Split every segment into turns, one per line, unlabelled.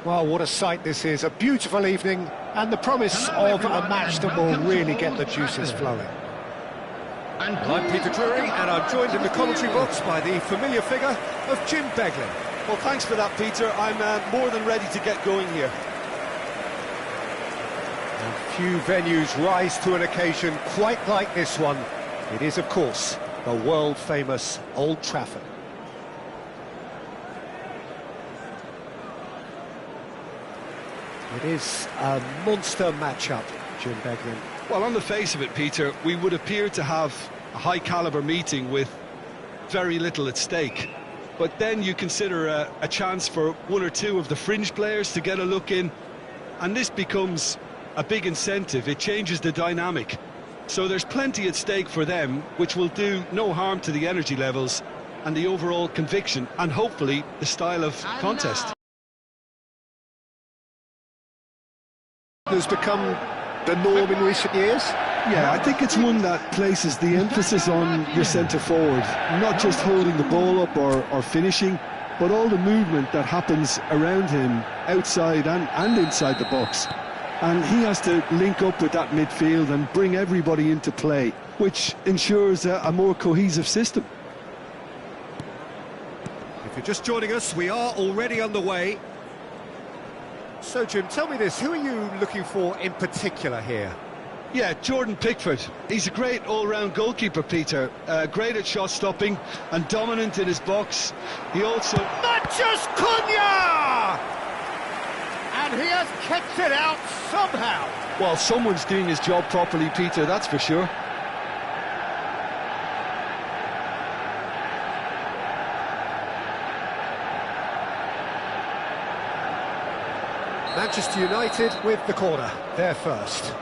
Well, what a sight this is. A beautiful evening and the promise of a match that will really get the juices flowing.
Well, I'm Peter Drury, and I'm joined in the commentary box by the familiar figure of Jim Beglin.
Well, thanks for that, Peter. I'm more than ready to get going here.
And few venues rise to an occasion quite like this one. It is, of course, the world-famous Old Trafford. It is a monster matchup, Jim Beglin.
Well, on the face of it, Peter, we would appear to have a high-caliber meeting with very little at stake. But then you consider a chance for one or two of the fringe players to get a look in, and this becomes a big incentive. It changes the dynamic. So there's plenty at stake for them, which will do no harm to the energy levels and the overall conviction, and hopefully the style of contest.
Has become the norm in recent years?
Yeah, I think it's one that places the emphasis on your centre-forward, not just holding the ball up or finishing, but all the movement that happens around him, outside and inside the box. And he has to link up with that midfield and bring everybody into play, which ensures a more cohesive system.
If you're just joining us, we are already underway. So, Jim, tell me this, who are you looking for in particular here?
Yeah, Jordan Pickford. He's a great all-round goalkeeper, Peter. Great at shot stopping and dominant in his box. He also...
Matches Cunha! And he has kept it out somehow.
Well, someone's doing his job properly, Peter, that's for sure.
Manchester United with the corner, there first.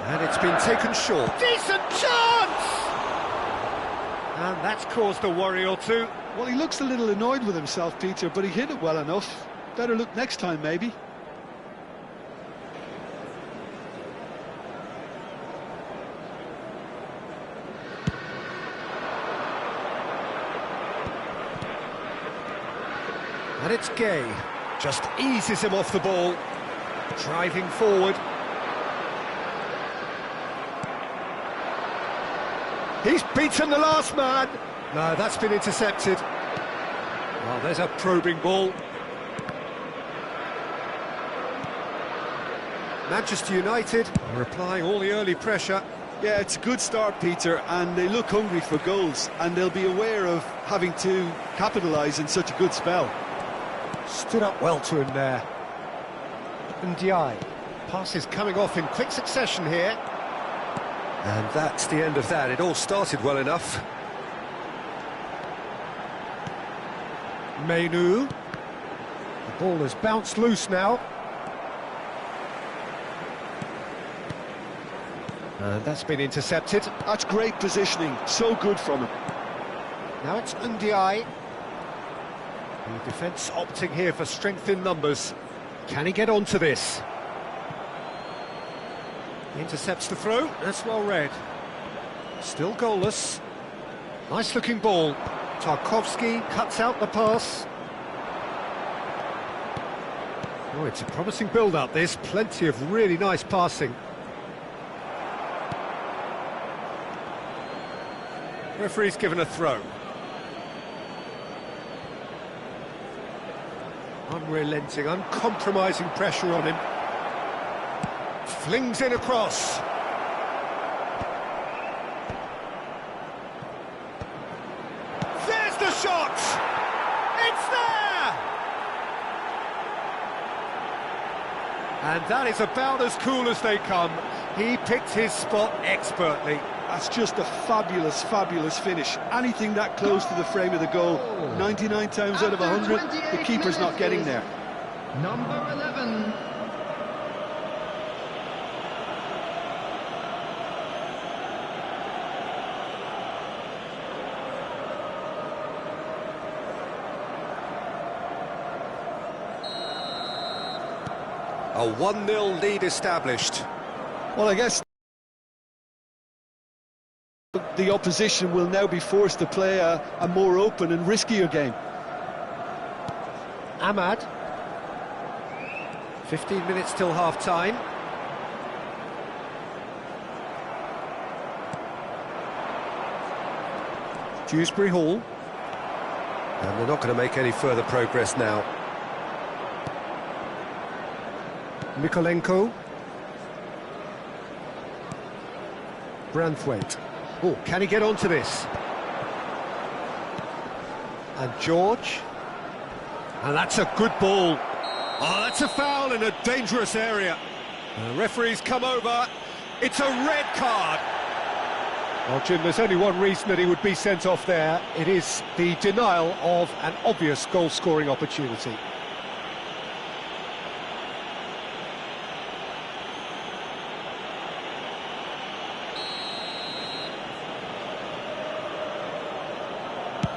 And it's been taken short. Decent chance! And that's caused a worry or two.
Well, he looks a little annoyed with himself, Peter, but he hit it well enough. Better look next time, maybe.
And it's Gay. Just eases him off the ball. Driving forward. He's beaten the last man. No, that's been intercepted. Well, there's a probing ball. Manchester United are applying all the early pressure.
Yeah, it's a good start, Peter, and they look hungry for goals, and they'll be aware of having to capitalise in such a good spell.
Stood up well to him there. Ndiaye. Passes coming off in quick succession here.
And that's the end of that. It all started well enough.
Menu. The ball has bounced loose now. And that's been intercepted.
That's great positioning, so good from him.
Now it's Ndiaye. The defence opting here for strength in numbers. Can he get onto this? Intercepts the throw, that's well read. Still goalless. Nice looking ball. Tarkowski cuts out the pass. Oh, it's a promising build-up this, plenty of really nice passing. Referee's given a throw. Unrelenting, uncompromising pressure on him. Flings in across. There's the shot! It's there! And that is about as cool as they come. He picked his spot expertly.
That's just a fabulous, fabulous finish. Anything that close to the frame of the goal, 99 times out of 100, the keeper's not getting there.
Number 11.
A 1-0 lead established.
Well, I guess the opposition will now be forced to play a more open and riskier game.
Ahmad. 15 minutes till half-time. Dewsbury Hall. And they're not going to make any further progress now. Mikolenko. Branthwaite. Oh, can he get onto this? And George. And that's a good ball. Oh, that's a foul in a dangerous area. The referee's come over. It's a red card. Well, Jim, there's only one reason that he would be sent off there. It is the denial of an obvious goal-scoring opportunity.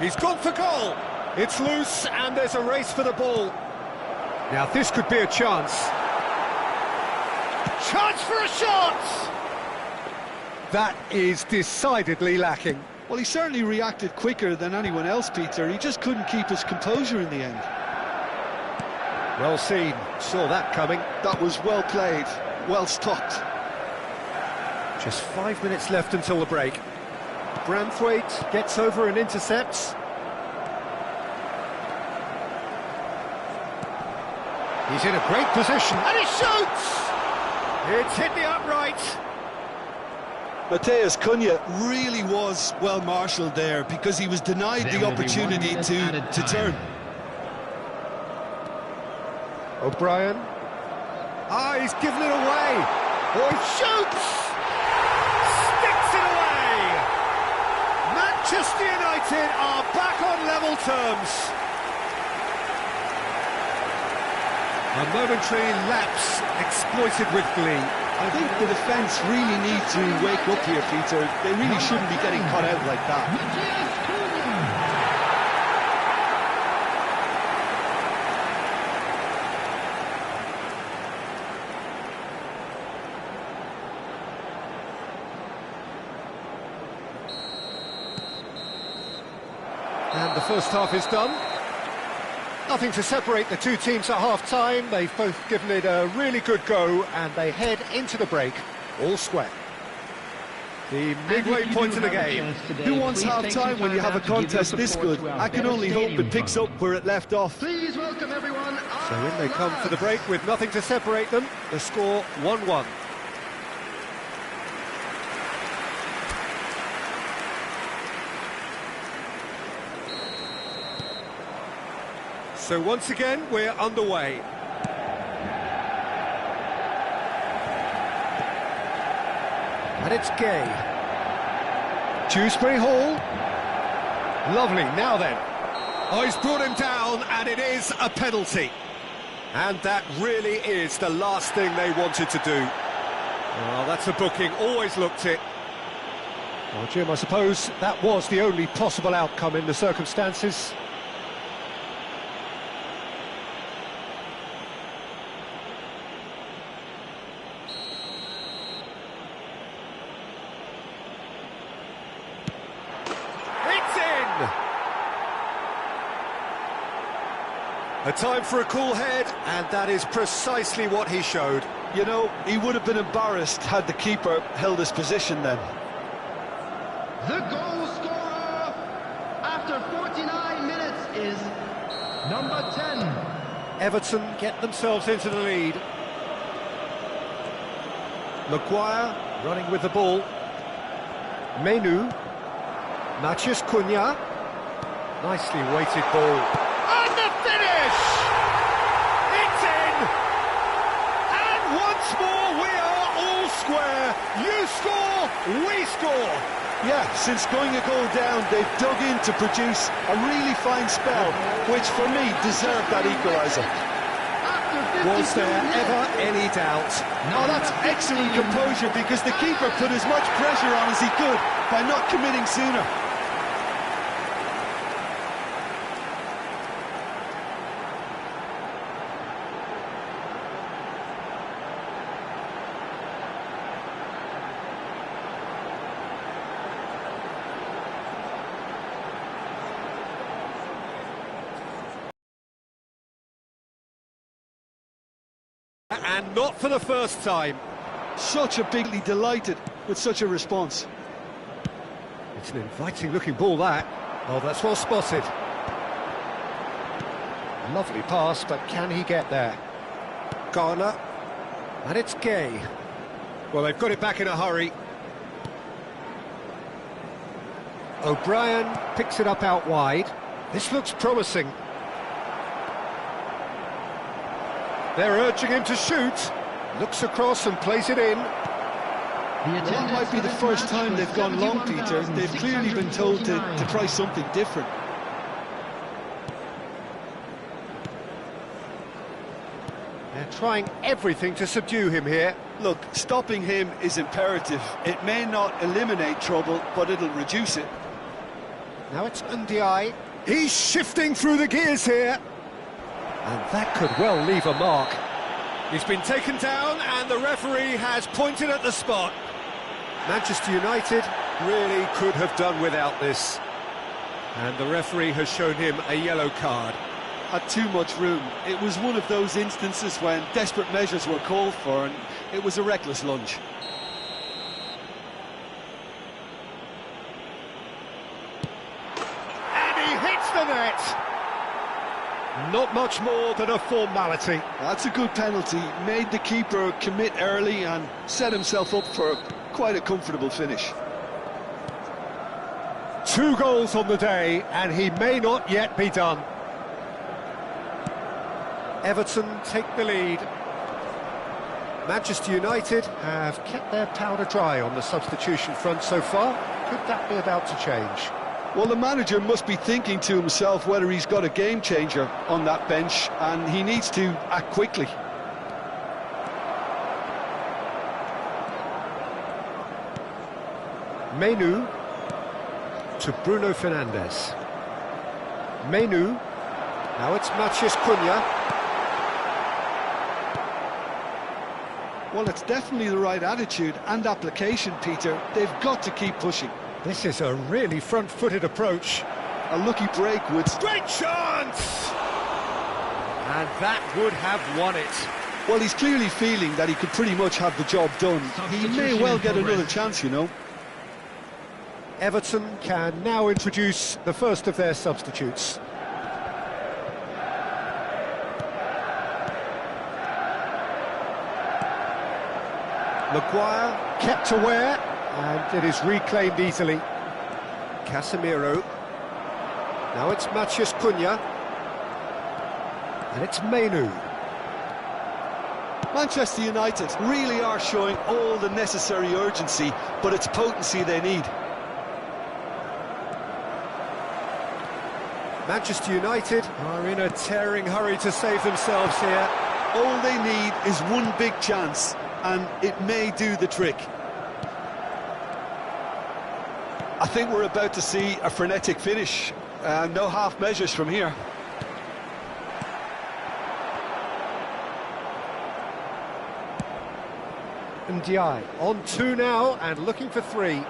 He's gone for goal. It's loose, and there's a race for the ball. Now, this could be a chance. Chance for a shot! That is decidedly lacking.
Well, he certainly reacted quicker than anyone else, Peter. He just couldn't keep his composure in the end.
Well seen. Saw that coming.
That was well played, well stopped.
Just 5 minutes left until the break. Branthwaite gets over and intercepts. He's in a great position, and he shoots! It's hit the upright.
Mateus Cunha really was well marshalled there because he was denied the opportunity to turn.
O'Brien. Ah, he's given it away. Oh, he shoots! Sticks it away! Manchester United are back on level terms. A momentary lapse exploited with glee.
I think the defence really need to wake up here, Peter. They really shouldn't be getting caught out like that.
And the first half is done. Nothing to separate the two teams at half-time. They've both given it a really good go, and they head into the break all square. The midway point of the game.
Who wants half-time when you have a contest this good? I can only hope it picks up where it left off.
Please welcome everyone.
So in they come for the break with nothing to separate them. The score 1-1. So once again, we're underway. And it's Gay. Dewsbury Hall. Lovely, now then. Oh, he's brought him down, and it is a penalty. And that really is the last thing they wanted to do. Well, that's a booking, always looked it. Well, Jim, I suppose that was the only possible outcome in the circumstances. A time for a cool head, and that is precisely what he showed.
You know, he would have been embarrassed had the keeper held his position then.
The goal scorer after 49 minutes is number 10.
Everton get themselves into the lead. Maguire running with the ball. Menu. Matheus Cunha. Nicely weighted ball. And the finish! It's in! And once more we are all square. You score, we score.
Yeah, since going a goal down, they've dug in to produce a really fine spell, which for me deserved that equaliser.
Was there ever any doubt?
Oh, that's excellent composure because the keeper put as much pressure on as he could by not committing sooner.
and not for the first time.
Such a bigly delighted with such a response.
It's an inviting-looking ball, that. Oh, that's well spotted. Lovely pass, but can he get there? Garner, and it's Gay. Well, they've got it back in a hurry. O'Brien picks it up out wide. This looks promising. They're urging him to shoot. Looks across and plays it in.
That might be the first time they've gone long, Peter. They've clearly been told to try something different.
They're trying everything to subdue him here.
Look, stopping him is imperative. It may not eliminate trouble, but it'll reduce it.
Now it's Ndiaye. He's shifting through the gears here. And that could well leave a mark. He's been taken down and the referee has pointed at the spot. Manchester United really could have done without this. And the referee has shown him a yellow card.
Had too much room. It was one of those instances when desperate measures were called for and it was a reckless lunge.
And he hits the net! Not much more than a formality.
That's a good penalty. Made the keeper commit early and set himself up for quite a comfortable finish.
2 goals on the day, and he may not yet be done. Everton take the lead. Manchester United have kept their powder dry on the substitution front so far. Could that be about to change?
Well, the manager must be thinking to himself whether he's got a game changer on that bench, and he needs to act quickly.
Menu to Bruno Fernandes. Menu. Now it's Matheus Cunha.
Well, it's definitely the right attitude and application, Peter. They've got to keep pushing.
This is a really front-footed approach.
A lucky break would...
Great chance! And that would have won it.
Well, he's clearly feeling that he could pretty much have the job done. He may well get another chance, you know.
Everton can now introduce the first of their substitutes. Maguire kept aware, and it is reclaimed easily. Casemiro. Now it's Matheus Cunha. And it's Menu.
Manchester United really are showing all the necessary urgency, but it's potency they need.
Manchester United are in a tearing hurry to save themselves here.
All they need is one big chance, and it may do the trick. I think we're about to see a frenetic finish. No half measures from here.
Ndiaye on 2 now and looking for 3.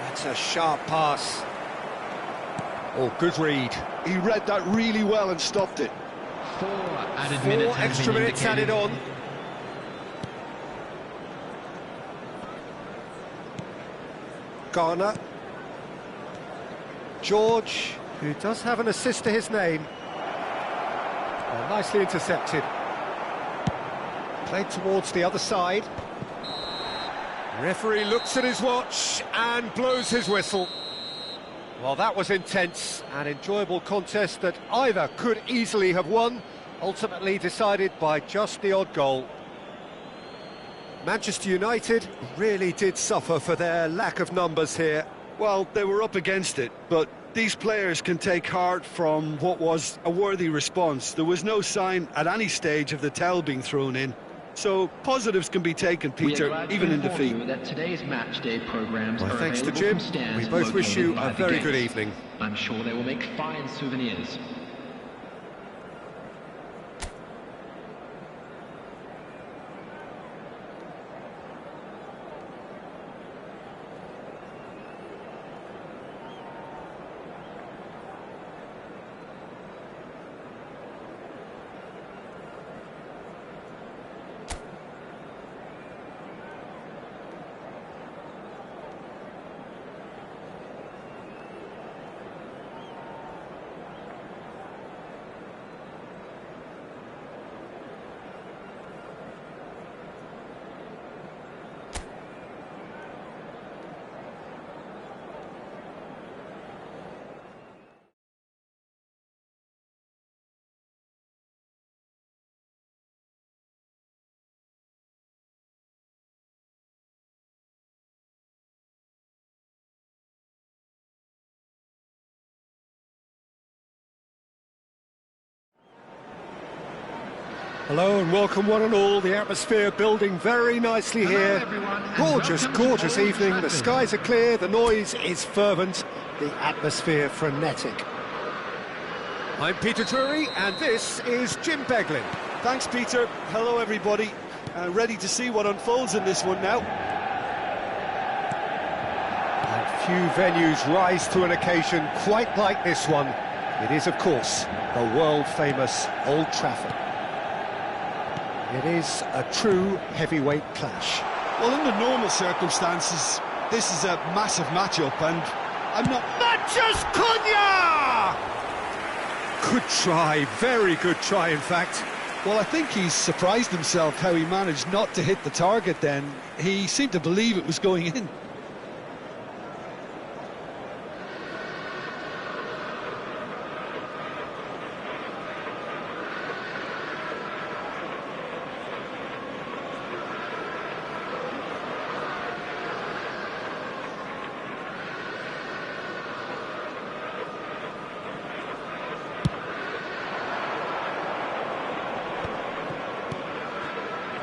That's a sharp pass. Oh, good read.
He read that really well and stopped it.
4 added
4
minutes
extra minutes added on. Garner. George, who does have an assist to his name. Oh, nicely intercepted. Played towards the other side. Referee looks at his watch and blows his whistle. Well, that was intense, an enjoyable contest that either could easily have won, ultimately decided by just the odd goal. Manchester United really did suffer for their lack of numbers here.
Well, they were up against it, but these players can take heart from what was a worthy response. There was no sign at any stage of the towel being thrown in. So positives can be taken, Peter, even in defeat.
That today's match day programs
Well,
are
thanks to
available
Jim.
from stands
We both wish you
located
a
by the
very
gate.
good evening.
I'm sure they will make fine souvenirs.
Hello and welcome one and all. The atmosphere building very nicely here. Gorgeous, gorgeous evening. The skies are clear, the noise is fervent, the atmosphere frenetic. I'm Peter Drury and this is Jim Beglin.
Thanks, Peter. Hello, everybody. Ready to see what unfolds in this one now.
And few venues rise to an occasion quite like this one. It is, of course, the world-famous Old Trafford. It is a true heavyweight clash.
Well, under normal circumstances, this is a massive matchup, and I'm not...
Matches Cunha! Good try, very good try, in fact.
Well, I think he's surprised himself how he managed not to hit the target then. He seemed to believe it was going in.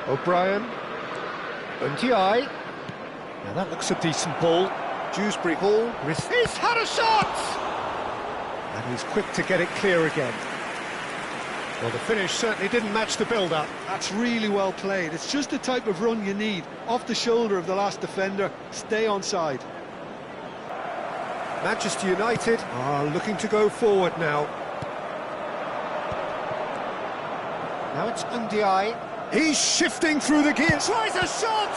O'Brien, Ndiaye. Now that looks a decent ball. Dewsbury Hall, he's had a shot! And he's quick to get it clear again. Well, the finish certainly didn't match the build-up.
That's really well played. It's just the type of run you need. Off the shoulder of the last defender, stay onside.
Manchester United are looking to go forward now. Now it's Ndiaye. He's shifting through the gears, tries a shot!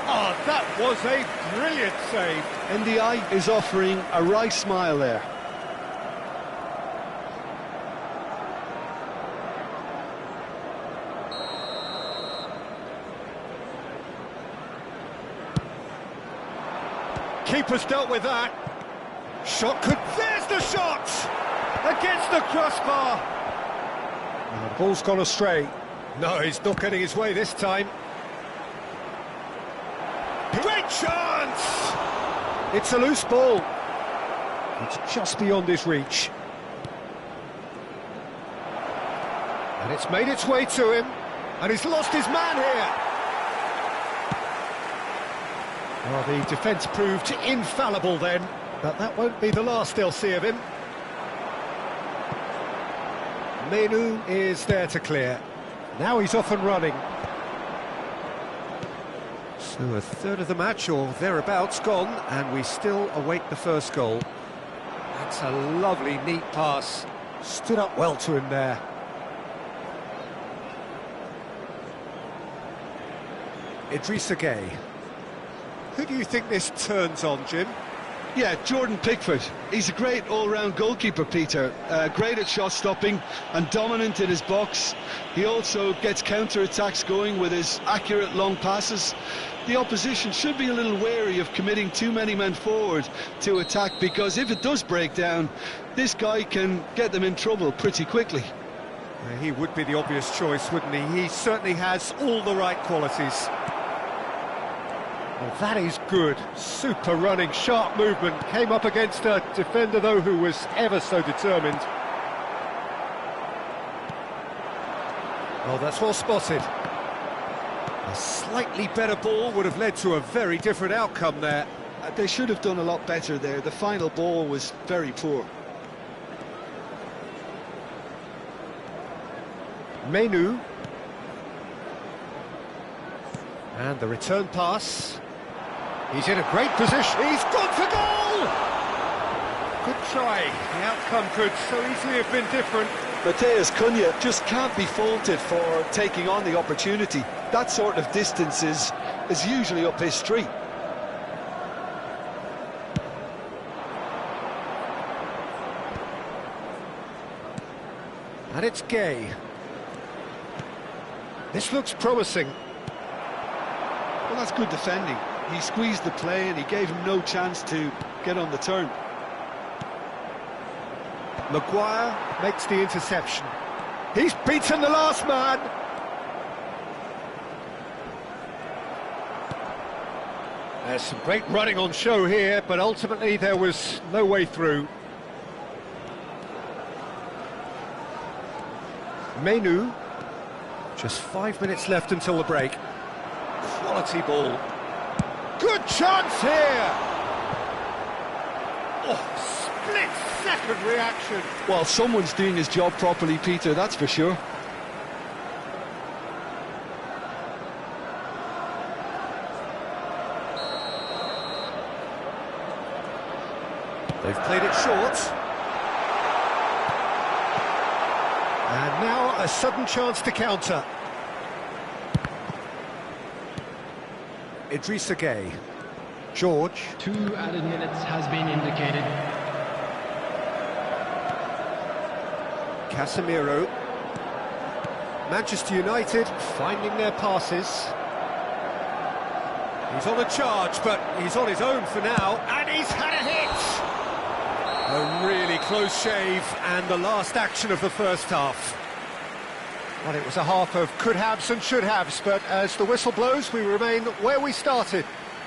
Oh, that was a brilliant save.
Ndiaye is offering a wry smile there.
Keeper's dealt with that. Shot could... There's the shot! Against the crossbar. Oh, the ball's gone astray. No, he's not getting his way this time. Great chance! It's a loose ball. It's just beyond his reach. And it's made its way to him. And he's lost his man here. Well, the defence proved infallible then. But that won't be the last they'll see of him. Menu is there to clear. Now he's off and running. So a third of the match, or thereabouts, gone, and we still await the first goal. That's a lovely, neat pass. Stood up well to him there. Idrissa Gueye. Who do you think this turns on, Jim?
Yeah, Jordan Pickford. He's a great all-round goalkeeper, Peter. Great at shot-stopping and dominant in his box. He also gets counter-attacks going with his accurate long passes. The opposition should be a little wary of committing too many men forward to attack, because if it does break down, this guy can get them in trouble pretty quickly.
He would be the obvious choice, wouldn't he? He certainly has all the right qualities. Well, that is good. Super running, sharp movement. Came up against a defender, though, who was ever so determined. Oh, that's well spotted. A slightly better ball would have led to a very different outcome there.
They should have done a lot better there. The final ball was very poor.
Menu. And the return pass. He's in a great position. He's gone for goal! Good try. The outcome could so easily have been different.
Matheus Cunha just can't be faulted for taking on the opportunity. That sort of distance is usually up his street.
And it's Gueye. This looks promising.
Well, that's good defending. He squeezed the play and he gave him no chance to get on the turn.
Maguire makes the interception. He's beaten the last man. There's some great running on show here, but ultimately there was no way through. Menu. Just 5 minutes left until the break. Quality ball. Good chance here! Oh, split-second reaction.
Well, someone's doing his job properly, Peter, that's for sure.
They've played it short. And now a sudden chance to counter. Idrissa Gueye. George.
2 added minutes has been indicated.
Casemiro. Manchester United finding their passes. He's on a charge, but he's on his own for now, and he's had a hit! A really close shave, and the last action of the first half. Well, it was a half of could-haves and should-haves, but as the whistle blows, we remain where we started.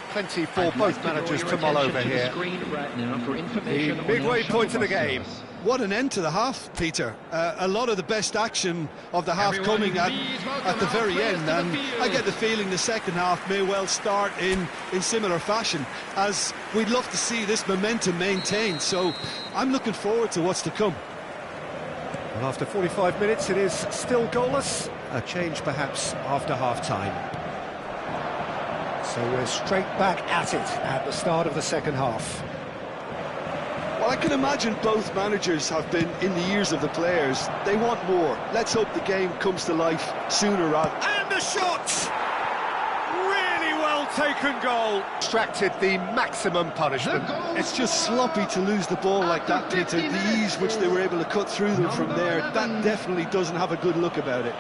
Plenty for both managers to mull over here. The midway point of the game.
What an end to the half, Peter. A lot of the best action of the half coming at the very end, and I get the feeling the second half may well start in similar fashion, as we'd love to see this momentum maintained, so I'm looking forward to what's to come.
And after 45 minutes, it is still goalless. A change perhaps after half-time. So we're straight back at it at the start of the second half.
Well, I can imagine both managers have been in the ears of the players. They want more. Let's hope the game comes to life sooner rather.
And the shot! Really well taken goal. Extracted the maximum punishment.
It's just sloppy to lose the ball like that, Peter. The ease which they were able to cut through them from there, that definitely doesn't have a good look about it.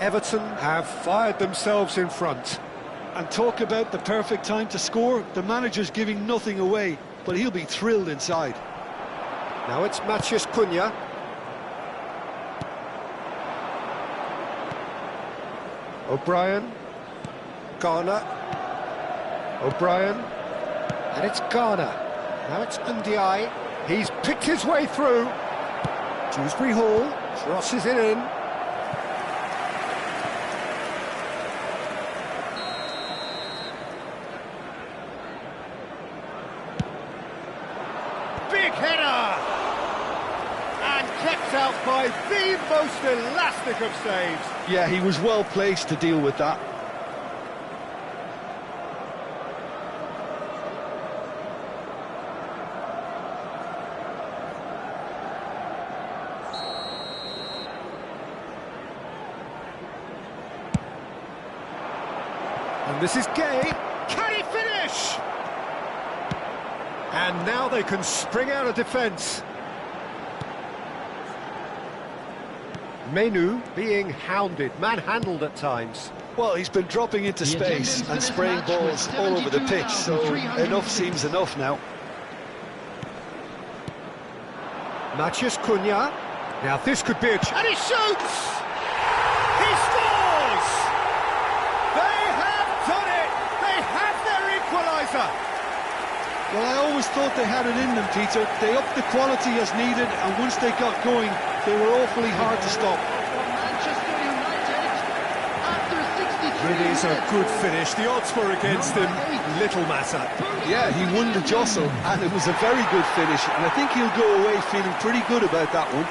Everton have fired themselves in front.
And talk about the perfect time to score. The manager's giving nothing away, but he'll be thrilled inside.
Now it's Matheus Cunha. O'Brien. Garner. O'Brien. And it's Garner. Now it's Ndiaye. He's picked his way through. Dewsbury Hall crosses it in. Big header! And kept out by the most elastic of saves.
Yeah, he was well placed to deal with that.
And this is Gueye. Can he finish? And now they can spring out of defence. Menu being hounded, manhandled at times.
Well, he's been dropping into space and spraying balls all over the pitch, so enough seems enough now.
Matheus Cunha. Now this could be a and he shoots! He scores! They have done it! They have their equaliser!
Well, I always thought they had it in them, Peter. They upped the quality as needed, and once they got going, they were awfully hard to stop.
It is a good finish. The odds were against him. Little matter.
Yeah, he won the jostle, and it was a very good finish, and I think he'll go away feeling pretty good about that one.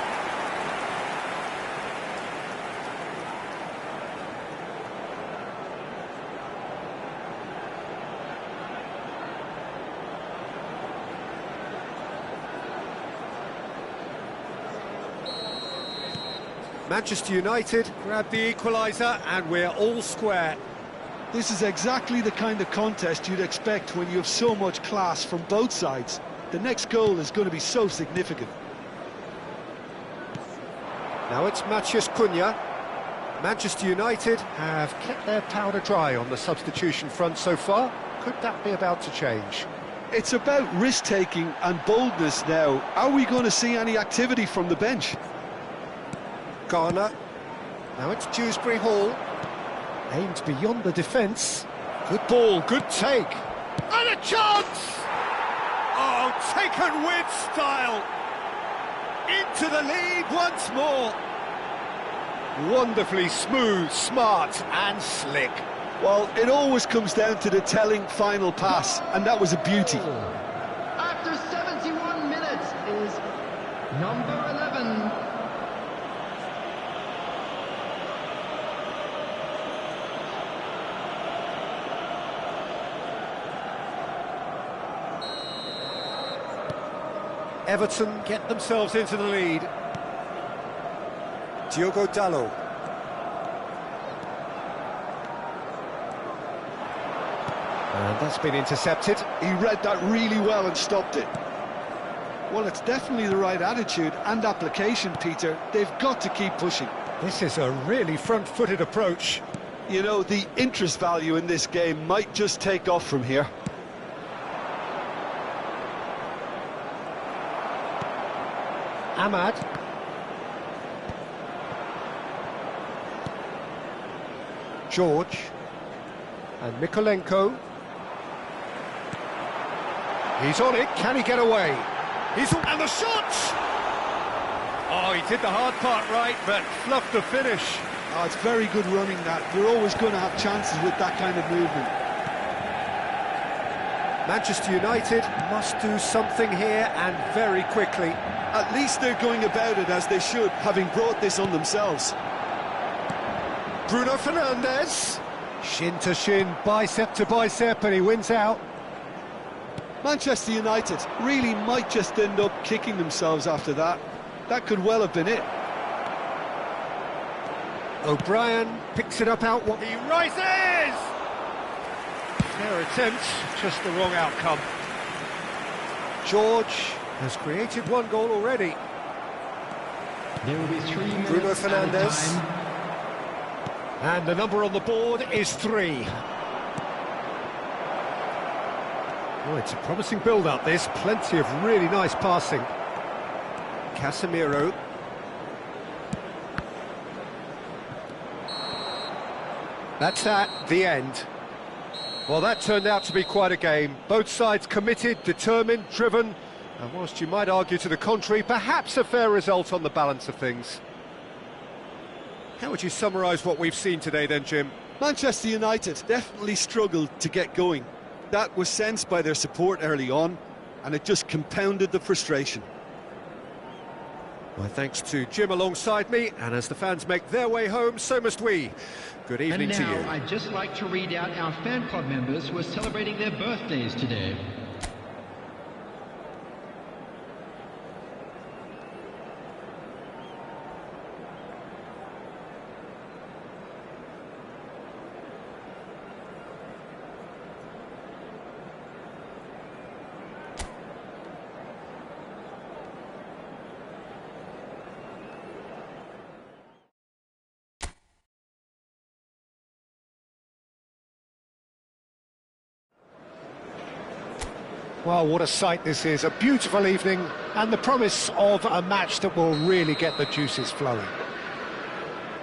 Manchester United grab the equaliser and we're all square.
This is exactly the kind of contest you'd expect when you have so much class from both sides. The next goal is going to be so significant.
Now it's Matheus Cunha. Manchester United have kept their powder dry on the substitution front so far. Could that be about to change?
It's about risk-taking and boldness now. Are we going to see any activity from the bench?
Garner. Now it's Dewsbury Hall. Aimed beyond the defence. Good ball, good take. And a chance! Oh, taken with style. Into the lead once more. Wonderfully smooth, smart and slick.
Well, it always comes down to the telling final pass, and that was a beauty.
After 71 minutes is number 11.
Everton get themselves into the lead. Diogo Dalot. And that's been intercepted.
He read that really well and stopped it. Well, it's definitely the right attitude and application, Peter. They've got to keep pushing.
This is a really front-footed approach.
You know, the interest value in this game might just take off from here.
Ahmad. George. And Mikolenko. He's on it, can he get away? And the shot! Oh, he did the hard part right, but fluffed the finish.
Oh, it's very good running that. You're always going to have chances with that kind of movement.
Manchester United must do something here, and very quickly.
At least they're going about it as they should, having brought this on themselves.
Bruno Fernandes. Shin to shin, bicep to bicep, and he wins out.
Manchester United really might just end up kicking themselves after that. That could well have been it.
O'Brien picks it up out. He rises! Fair attempt, just the wrong outcome. George has created one goal already.
There will be 3 minutes.
Bruno Fernandes.
At a time.
And the number on the board is 3. Oh, it's a promising build-up, this. Plenty of really nice passing. Casemiro. That's the end. Well, that turned out to be quite a game. Both sides committed, determined, driven, and whilst you might argue to the contrary, perhaps a fair result on the balance of things. How would you summarise what we've seen today then, Jim?
Manchester United definitely struggled to get going. That was sensed by their support early on, and it just compounded the frustration.
My thanks to Jim alongside me, and as the fans make their way home, so must we. Good evening
And
to
now,
you.
I'd just like to read out our fan club members who are celebrating their birthdays today.
Well, what a sight this is. A beautiful evening and the promise of a match that will really get the juices flowing.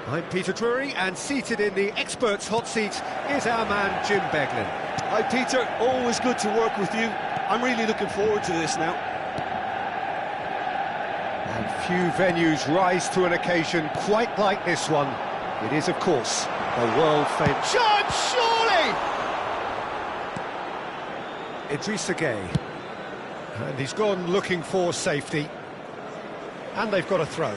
I'm Peter Drury, and seated in the experts' hot seat is our man Jim Beglin.
Hi, Peter. Always good to work with you. I'm really looking forward to this now.
And few venues rise to an occasion quite like this one. It is, of course, the world-famous... Shot, surely! Idrissa Gueye, and he's gone looking for safety, and they've got a throw.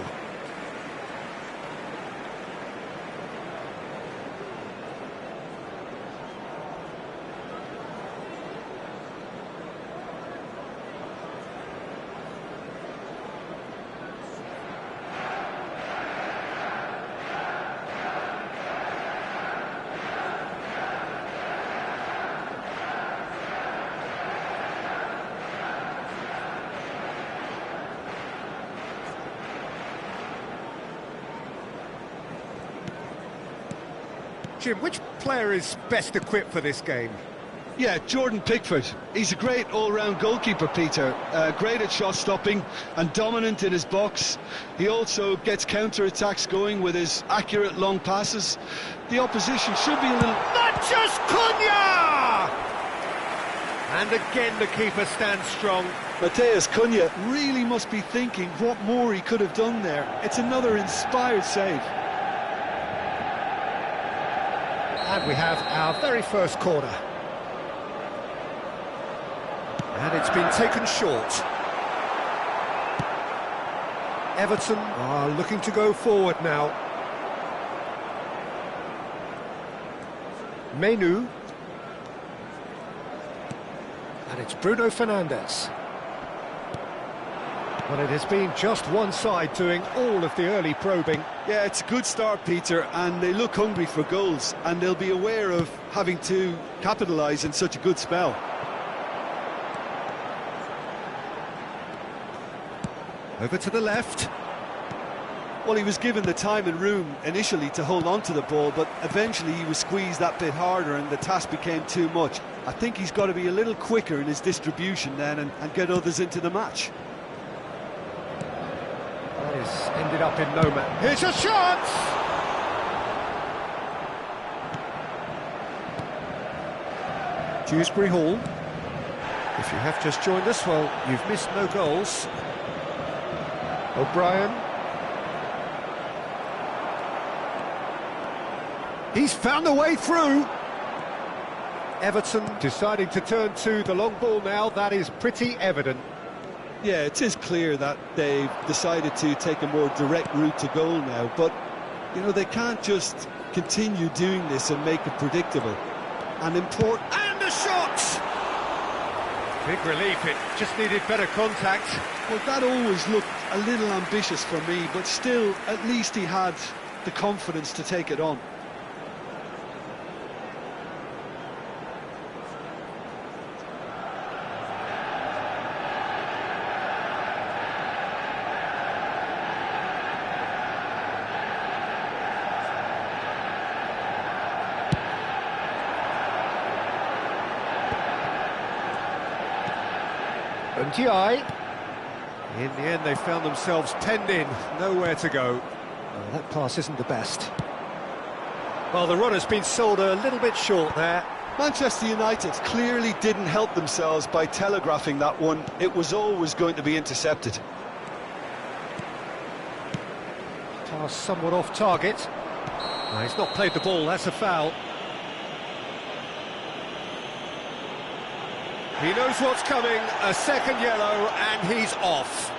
Jim, which player is best equipped for this game?
Yeah, Jordan Pickford. He's a great all-round goalkeeper, Peter. Great at shot stopping and dominant in his box. He also gets counter-attacks going with his accurate long passes. The opposition should be a little...
Matches Cunha! And again the keeper stands strong.
Mateus Cunha really must be thinking what more he could have done there. It's another inspired save.
And we have our very first corner. And it's been taken short. Everton are looking to go forward now. Menu. And it's Bruno Fernandes. Well, it has been just one side doing all of the early probing.
Yeah, it's a good start, Peter, and they look hungry for goals, and they'll be aware of having to capitalise in such a good spell.
Over to the left.
Well, he was given the time and room initially to hold on to the ball, but eventually he was squeezed that bit harder and the task became too much. I think he's got to be a little quicker in his distribution then and get others into the match.
That is ended up in no man. Here's a shot! Dewsbury Hall. If you have just joined us, well, you've missed no goals. O'Brien. He's found a way through. Everton deciding to turn to the long ball now. That is pretty evident.
Yeah, it is clear that they've decided to take a more direct route to goal now, but, you know, they can't just continue doing this and make it predictable. And important...
And a shot! Big relief, it just needed better contact.
Well, that always looked a little ambitious for me, but still, at least he had the confidence to take it on.
And in the end they found themselves penned in, nowhere to go. Oh, that pass isn't the best. Well, the run has been sold a little bit short there.
Manchester United clearly didn't help themselves by telegraphing that one. It was always going to be intercepted.
Pass somewhat off target. No, he's not played the ball, that's a foul. He knows what's coming, a second yellow, and he's off.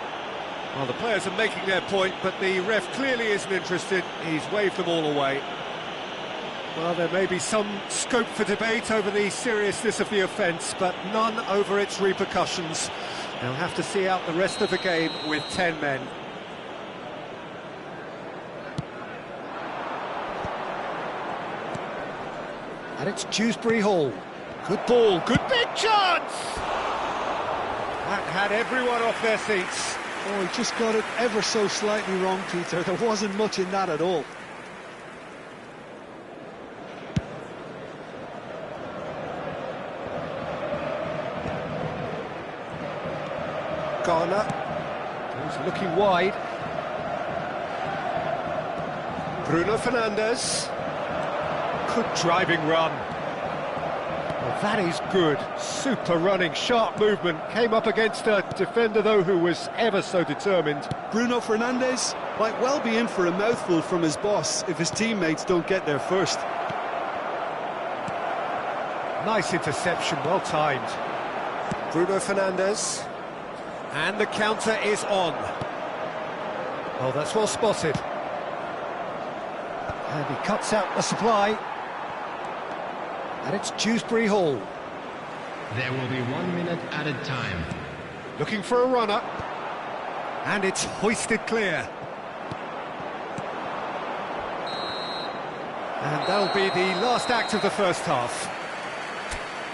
Well, the players are making their point, but the ref clearly isn't interested. He's waved them all away. Well, there may be some scope for debate over the seriousness of the offence, but none over its repercussions. They'll have to see out the rest of the game with 10 men. And it's Dewsbury Hall. Good ball, good big chance! That had everyone off their seats.
Oh, he just got it ever so slightly wrong, Peter. There wasn't much in that at all.
Garner. He's looking wide. Bruno Fernandes. Good driving run. Well, that is good. Super running, sharp movement. Came up against a defender, though, who was ever so determined.
Bruno Fernandes might well be in for a mouthful from his boss if his teammates don't get there first.
Nice interception, well timed. Bruno Fernandes. And the counter is on. Oh, that's well spotted. And he cuts out the supply. And it's Dewsbury Hall.
There will be 1 minute added time.
Looking for a runner. And it's hoisted clear. And that'll be the last act of the first half.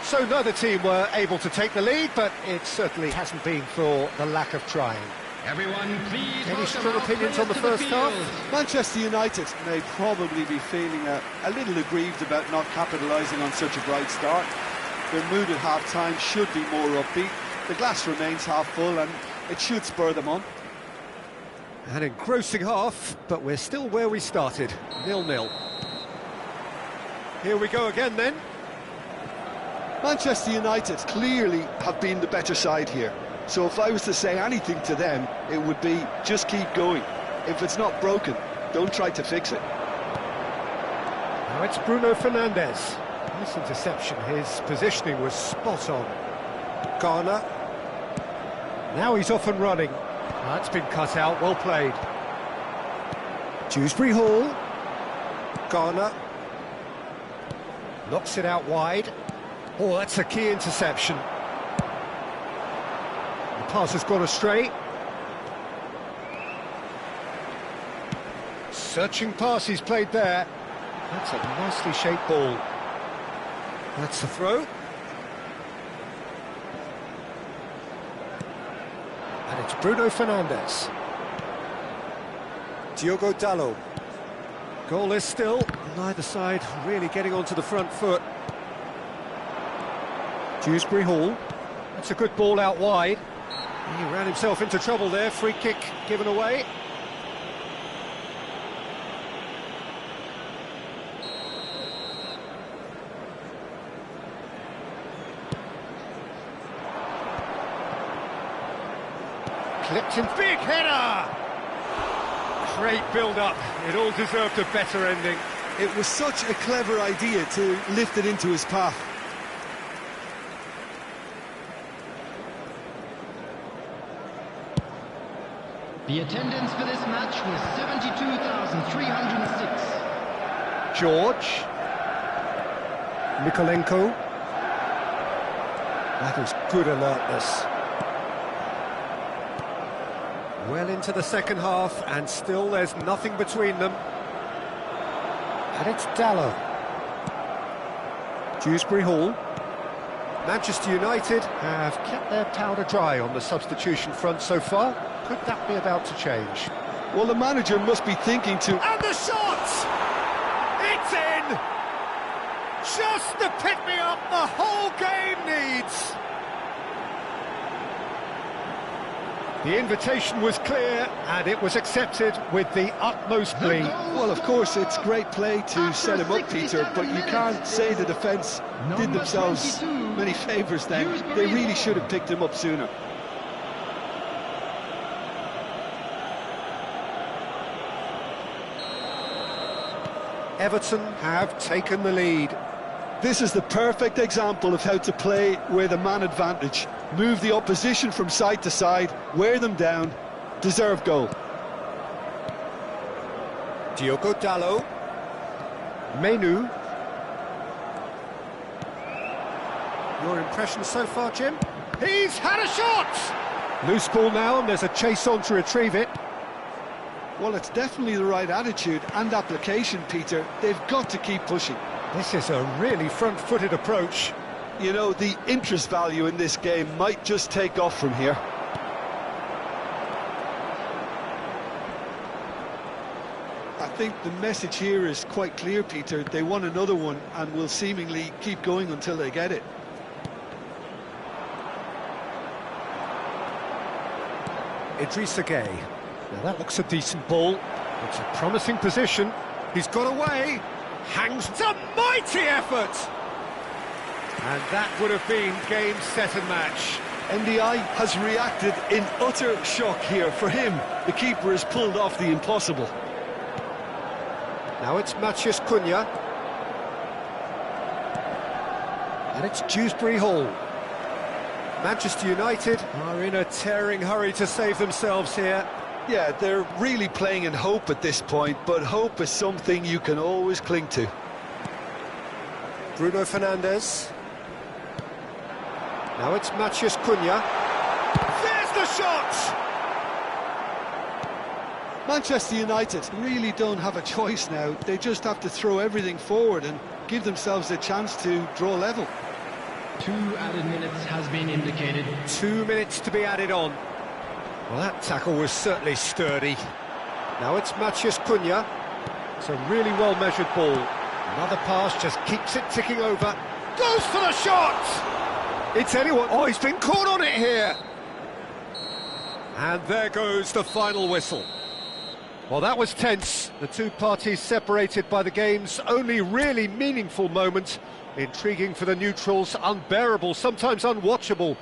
So neither team were able to take the lead, but it certainly hasn't been for the lack of trying.
Everyone, please.
Any strong opinions on the first half?
Manchester United may probably be feeling a little aggrieved about not capitalising on such a bright start. their mood at half-time should be more upbeat. The glass remains half full and it should spur them on.
An engrossing half, but we're still where we started, 0-0. Here we go again then.
Manchester United clearly have been the better side here. So if I was to say anything to them, it would be just keep going. If it's not broken, don't try to fix it.
Now it's Bruno Fernandes. Nice interception, his positioning was spot on. Garner. Now he's off and running. That's been cut out, well played. Dewsbury Hall. Garner. Knocks it out wide. Oh, that's a key interception. The pass has gone astray. Searching pass he's played there. That's a nicely shaped ball. That's the throw. And it's Bruno Fernandes. Diogo Dalot. Goalless still. Neither side really getting onto the front foot. Dewsbury Hall. That's a good ball out wide. He ran himself into trouble there. Free kick given away. Clipped in, big header! Great build-up, it all deserved a better ending.
It was such a clever idea to lift it into his path.
The attendance for this match was 72,306.
George. Mikolenko. That is good alertness. Well into the second half, and still there's nothing between them. And it's Dalot. Dewsbury Hall. Manchester United have kept their powder dry on the substitution front so far. Could that be about to change?
Well, the manager must be thinking to...
And the shot! It's in! Just the pick-me-up the whole game needs! The invitation was clear, and it was accepted with the utmost glee.
Well, of course, it's great play to set him up, Peter, but you can't say the defence did themselves many favours then. They really should have picked him up sooner.
Everton have taken the lead.
This is the perfect example of how to play with a man advantage. Move the opposition from side to side, wear them down, deserve goal.
Diogo Dalot. Menu. Your impression so far, Jim? He's had a shot! Loose ball now, and there's a chase on to retrieve it.
Well, it's definitely the right attitude and application, Peter. They've got to keep pushing.
This is a really front-footed approach.
You know, the interest value in this game might just take off from here. I think the message here is quite clear, Peter. They want another one and will seemingly keep going until they get it.
Idrissa Gueye. Now that looks a decent ball. It's a promising position. He's got away. Hangs. It's a mighty effort! And that would have been game, set and match.
NDI has reacted in utter shock here. For him, the keeper has pulled off the impossible.
Now it's Matheus Cunha. And it's Dewsbury Hall. Manchester United are in a tearing hurry to save themselves here.
Yeah, they're really playing in hope at this point, but hope is something you can always cling to.
Bruno Fernandes. Now it's Matheus Cunha. There's the shot!
Manchester United really don't have a choice now. They just have to throw everything forward and give themselves a chance to draw level.
2 added minutes has been indicated.
2 minutes to be added on. Well, that tackle was certainly sturdy. Now it's Matheus Cunha. It's a really well-measured ball. Another pass just keeps it ticking over. Goes for the shot! It's anyone... Oh, he's been caught on it here! And there goes the final whistle. Well, that was tense. The two parties separated by the game's only really meaningful moment. Intriguing for the neutrals, unbearable, sometimes unwatchable